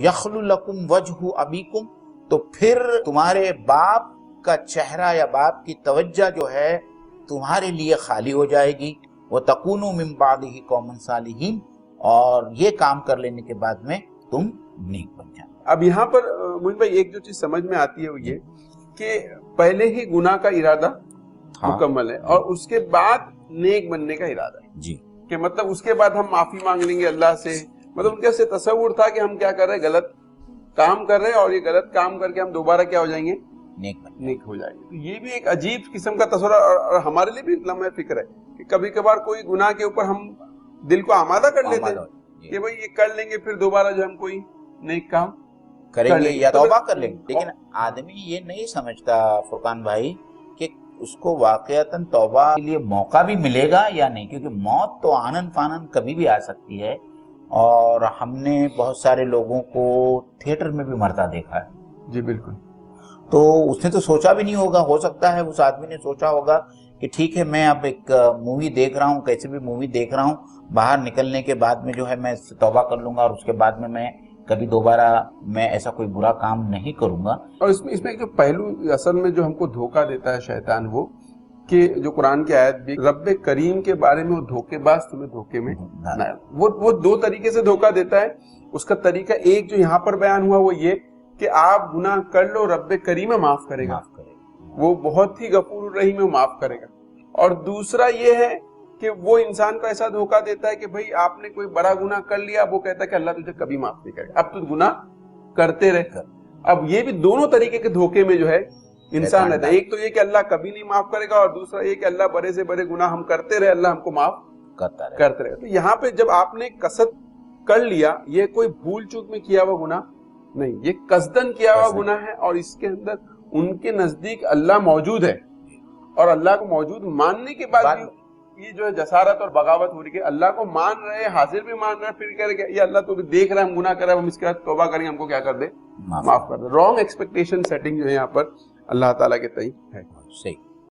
یخل لکم وجہ ابیکم، تو پھر تمہارے باپ کا چہرہ یا باپ کی توجہ جو ہے تمہارے لیے خالی ہو جائے گی، وَتَكُونُوا مِن بَعْدِهِ قَوْمًا صَالِحِينَ، اور یہ کام کر لینے کے بعد میں تم نیک بن جائے۔ اب یہاں پر مومن بھائی ایک جو چیز سمجھ میں آتی ہے وہ یہ کہ پہلے ہی گناہ کا ارادہ مکمل ہے اور اس کے بعد نیک بننے کا ارادہ ہے جی، کہ مطلب اس کے بعد ہم معافی مانگ لیں گے اللہ سے، مطلب ان کے سے تصور تھا کہ ہم کیا کر رہے ہیں، غلط کام کر رہے ہیں اور یہ غلط کام کر کے ہم دوبارہ کیا ہو جائیں گے، نیک ہو جائیں گے۔ تو یہ بھی ایک عجیب قسم کا تصور اور ہمارے لیے بھی لمحہ فکر ہے کہ کبھی کبھار کوئی گناہ کے اوپر ہم دل کو آمادہ کر لیتے ہیں کہ بھائی یہ کر لیں گے، پھر دوبارہ جو ہم کوئی نیک کام کریں گے یا توبہ کر لیں گے۔ لیکن آدمی یہ نہیں سمجھتا فرقان بھائی کہ اس کو واقعتاً توبہ کے لیے موقع بھی ملے گا یا نہیں، کیونکہ موت تو آنن فانن کبھی بھی آ سکتی ہے، اور ہم نے بہت سارے لوگوں کو تھیٹر میں بھی مرتا دیکھا ہے۔ جی بالکل۔ تو اس نے تو سوچا بھی نہیں ہوگا، ہو سکتا ہے اس آدمی نے سوچا ہوگا کہ ٹھیک ہے میں اب ایک مووی دیکھ رہا ہوں، کیسے بھی مووی دیکھ رہا ہوں، باہر نکلنے کے بعد میں جو ہے میں توبہ کر لوں گا اور اس کے بعد میں کبھی دوبارہ میں ایسا کوئی برا کام نہیں کروں گا۔ اور اس میں ایک جو پہلو اصل میں جو ہم کو دھوکہ دیتا ہے شیطان، وہ کہ جو قرآن کی آیت بھی رب کریم کے بارے میں وہ دھوکے باز تمہیں دھوکے میں نہ، وہ دو طریقے سے دھوکہ دیتا ہے۔ اس کا طریقہ ایک جو یہاں پر بیان ہوا وہ یہ کہ آپ گناہ کر لو، رب کریم معاف کرے گا، وہ بہت ہی غفور الرحیم ہے، معاف کرے گا۔ اور دوسرا یہ ہے کہ وہ انسان کو ایسا دھوکہ دیتا ہے کہ بھئی آپ نے کوئی بڑا گناہ کر لیا، وہ کہتا ہے کہ اللہ تجھے کبھی معاف نہیں کرے گا، اب تو گناہ کرتے رہ۔ اب یہ بھی دونوں طریقے کے دھوکے میں جو ہے انسان رہتا ہے، ایک تو یہ کہ اللہ کبھی نہیں معاف کرے گا، اور دوسرا یہ کہ اللہ بڑے سے بڑے گناہ ہم کرتے رہے، اللہ ہم کو معاف کرتے رہے۔ تو یہاں پہ جب آپ نے قصد کر لیا، یہ کوئی بھول چوک میں کیا ہوا گناہ نہیں، یہ قصدن کیا ہوا گناہ ہے، اور اس کے اندر ان کے نزدیک اللہ موجود ہے، اور اللہ کو موجود ماننے کے بعد بھی یہ جو ہے جسارت اور بغاوت ہو رہی ہے، اللہ کو مان رہے، حاضر بھی مان رہے، پھر کہہ رہے کہ یہ اللہ تو بھی دیکھ رہا ہے ہم گناہ کر رہے ہیں، ہم اس کے بعد توبہ کریں گے، ہم کو کیا کر دے، معاف کر دے۔ رانگ ایکسپیکٹیشن سیٹنگ جو ہے یہاں پر اللہ تعالیٰ کے تئیں ہے۔ صحیح۔